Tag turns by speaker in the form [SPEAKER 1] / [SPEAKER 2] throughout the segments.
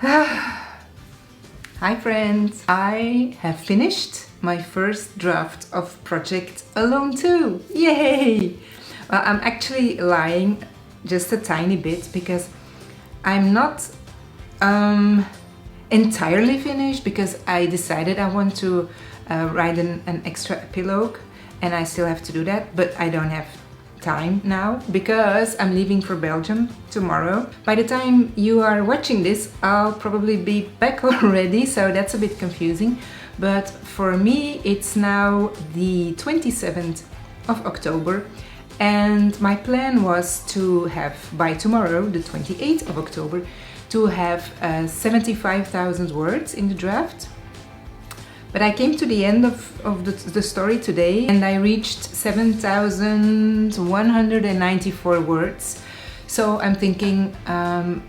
[SPEAKER 1] Hi friends! I have finished my first draft of Project Alone 2! Yay! Well, I'm actually lying just a tiny bit because I'm not entirely finished, because I decided I want to write an extra epilogue, and I still have to do that, but I don't have time now because I'm leaving for Belgium tomorrow. By the time you are watching this, I'll probably be back already, so that's a bit confusing. But for me, it's now the 27th of October, and my plan was to have, by tomorrow, the 28th of October, to have 75,000 words in the draft. But I came to the end of the story today, and I reached 7,194 words. So I'm thinking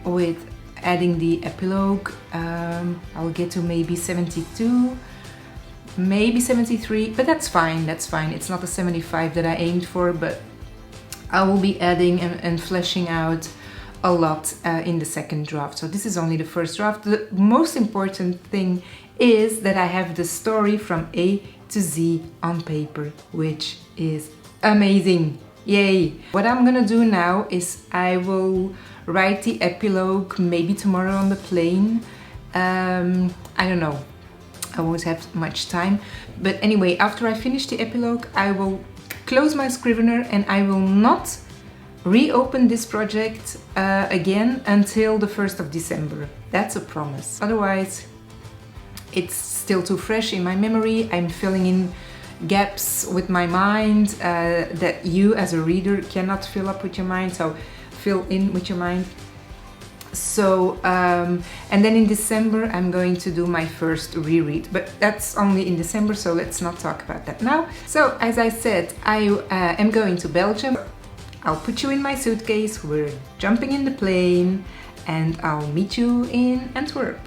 [SPEAKER 1] with adding the epilogue, I'll get to maybe 72, maybe 73, but that's fine, that's fine. It's not the 75 that I aimed for, but I will be adding and fleshing out a lot in the second draft. So this is only the first draft. The most important thing is that I have the story from A to Z on paper, which is amazing. Yay! What I'm gonna do now is I will write the epilogue maybe tomorrow on the plane. I don't know, I won't have much time, but anyway, after I finish the epilogue, I will close my Scrivener and I will not reopen this project again until the 1st of December. That's a promise. Otherwise, it's still too fresh in my memory. I'm filling in gaps with my mind that you as a reader cannot fill up with your mind, so fill in with your mind. So, and then in December I'm going to do my first reread, but that's only in December, so let's not talk about that now. So, as I said, I am going to Belgium. I'll put you in my suitcase, we're jumping in the plane, and I'll meet you in Antwerp.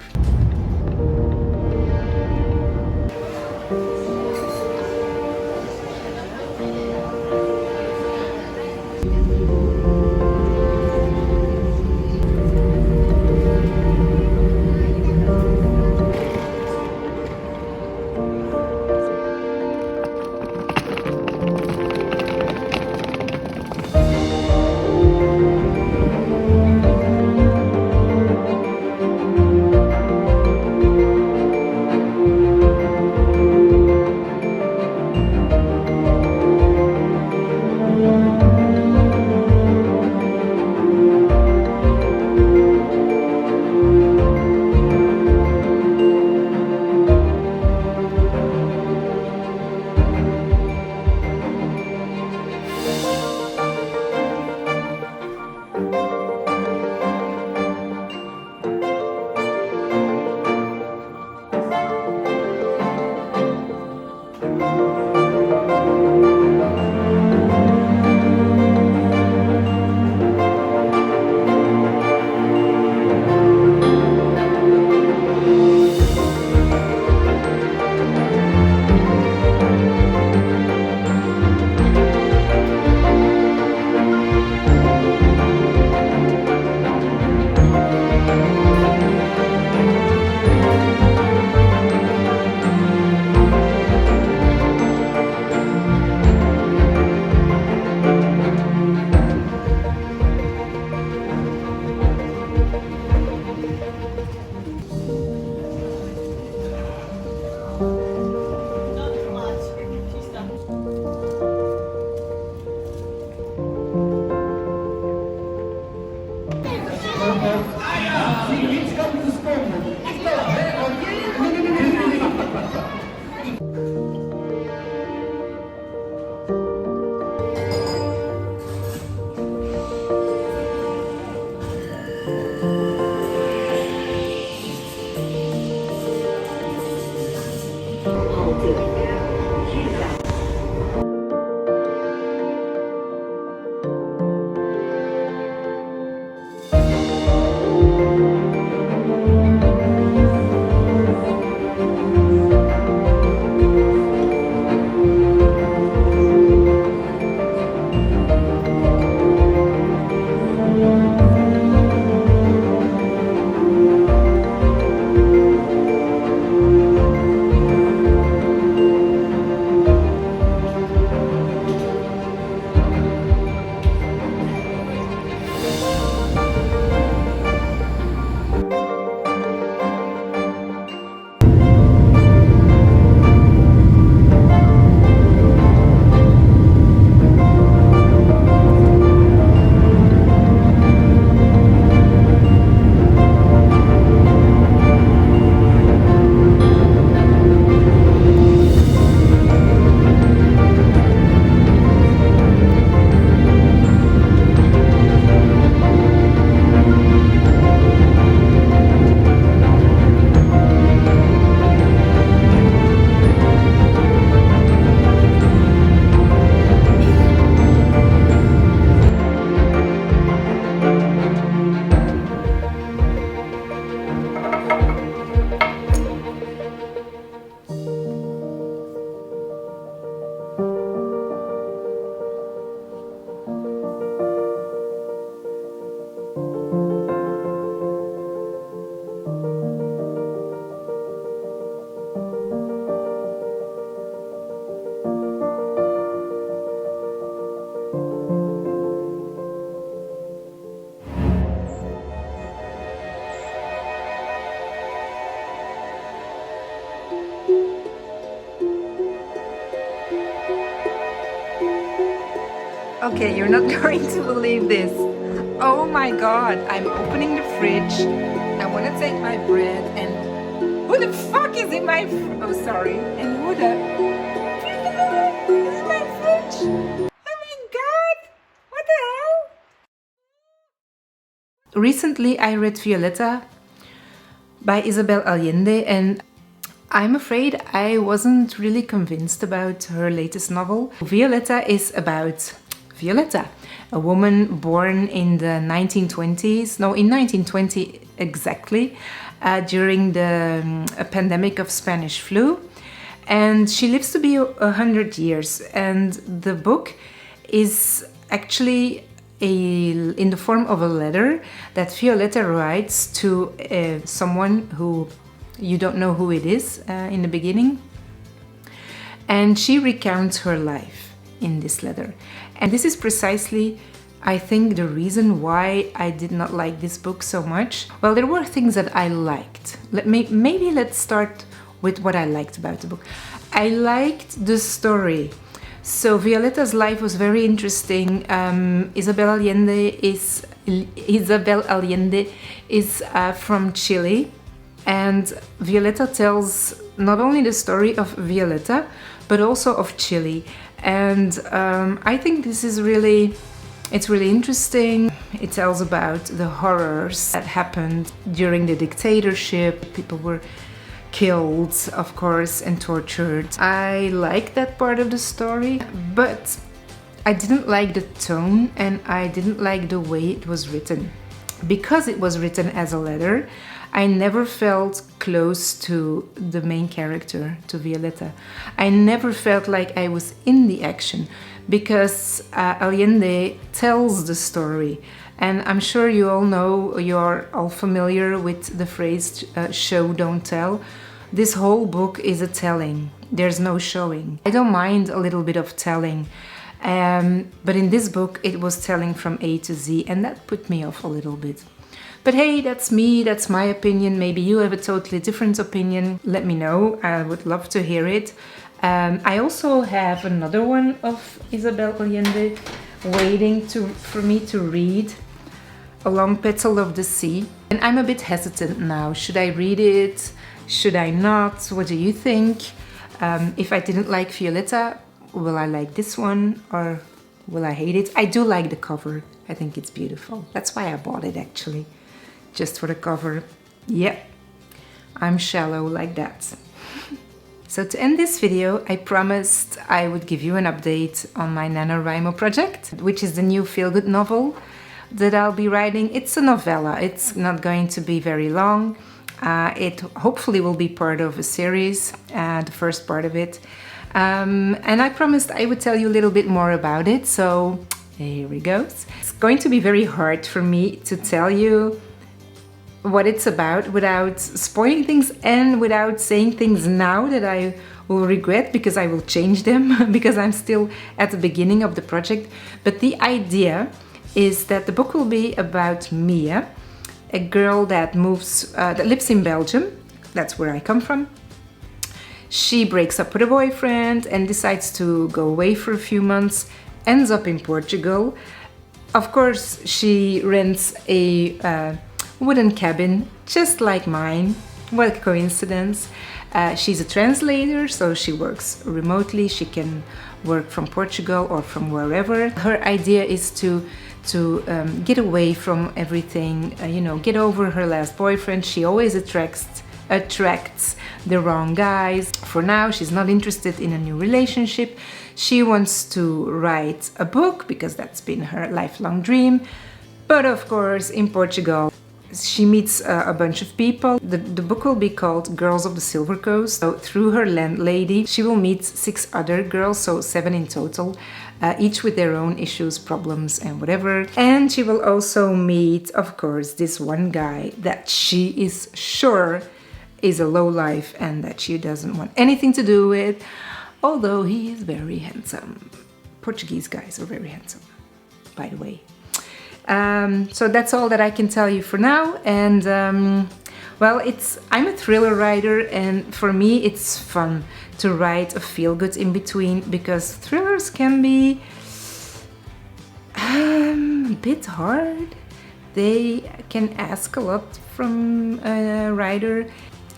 [SPEAKER 1] Okay, you're not going to believe this. Oh my god, I'm opening the fridge. I want to take my bread and... Who the fuck is in my... Oh, sorry. And who the... is in my fridge? Oh my god! What the hell? Recently, I read Violeta by Isabel Allende, and I'm afraid I wasn't really convinced about her latest novel. Violeta is about Violeta, a woman born in the 1920s, no, in 1920 exactly, during the pandemic of Spanish flu. And she lives to be 100 years. And the book is actually in the form of a letter that Violeta writes to someone who you don't know who it is in the beginning. And she recounts her life in this letter. And this is precisely, I think, the reason why I did not like this book so much. Well, there were things that I liked. Maybe let's start with what I liked about the book. I liked the story. So Violeta's life was very interesting. Isabel Allende is from Chile. And Violeta tells not only the story of Violeta, but also of Chile. And I think this is it's really interesting. It tells about the horrors that happened during the dictatorship. People were killed, of course, and tortured. I like that part of the story, but I didn't like the tone and I didn't like the way it was written. Because it was written as a letter, I never felt close to the main character, to Violeta. I never felt like I was in the action because Allende tells the story. And I'm sure you all know, you're all familiar with the phrase show, don't tell. This whole book is a telling. There's no showing. I don't mind a little bit of telling. But in this book, it was telling from A to Z, and that put me off a little bit. But hey, that's me, that's my opinion. Maybe you have a totally different opinion. Let me know, I would love to hear it. I also have another one of Isabel Allende waiting for me to read, A Long Petal of the Sea. And I'm a bit hesitant now. Should I read it? Should I not? What do you think? If I didn't like Violeta, will I like this one or will I hate it? I do like the cover. I think it's beautiful. That's why I bought it actually. Just for the cover. Yeah, I'm shallow like that. So to end this video, I promised I would give you an update on my NanoWrimo project, which is the new feel-good novel that I'll be writing. It's a novella. It's not going to be very long. It hopefully will be part of a series, the first part of it. And I promised I would tell you a little bit more about it, so here it goes. It's going to be very hard for me to tell you what it's about without spoiling things and without saying things now that I will regret because I will change them because I'm still at the beginning of the project. But the idea is that the book will be about Mia, a girl that lives in Belgium. That's where I come from. She breaks up with a boyfriend and decides to go away for a few months, ends up in Portugal. Of course, she rents a wooden cabin, just like mine. What a coincidence. She's a translator, so she works remotely. She can work from Portugal or from wherever. Her idea is to get away from everything, get over her last boyfriend. She always attracts the wrong guys. For now, she's not interested in a new relationship. She wants to write a book because that's been her lifelong dream. But of course, in Portugal, she meets a bunch of people. The book will be called Girls of the Silver Coast. So through her landlady, she will meet 6 other girls, so 7 in total, each with their own issues, problems, and whatever. And she will also meet, of course, this one guy that she is sure is a lowlife and that she doesn't want anything to do with, although he is very handsome. Portuguese guys are very handsome, by the way. So that's all that I can tell you for now. And well, I'm a thriller writer, and for me it's fun to write a feel-good in between because thrillers can be A bit hard. They can ask a lot from a writer.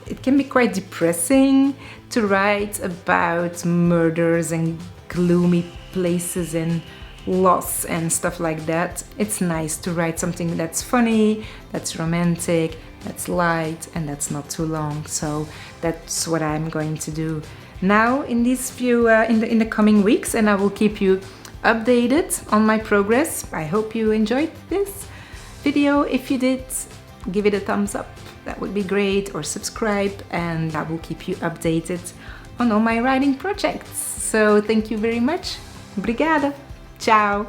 [SPEAKER 1] It can be quite depressing to write about murders and gloomy places and loss and stuff like that. It's nice to write something that's funny, that's romantic, that's light, and that's not too long. So that's what I'm going to do now in these few in the coming weeks, and I will keep you updated on my progress. I hope you enjoyed this video. If you did, give it a thumbs up, that would be great, or subscribe, and I will keep you updated on all my writing projects. So thank you very much. Obrigada. Ciao.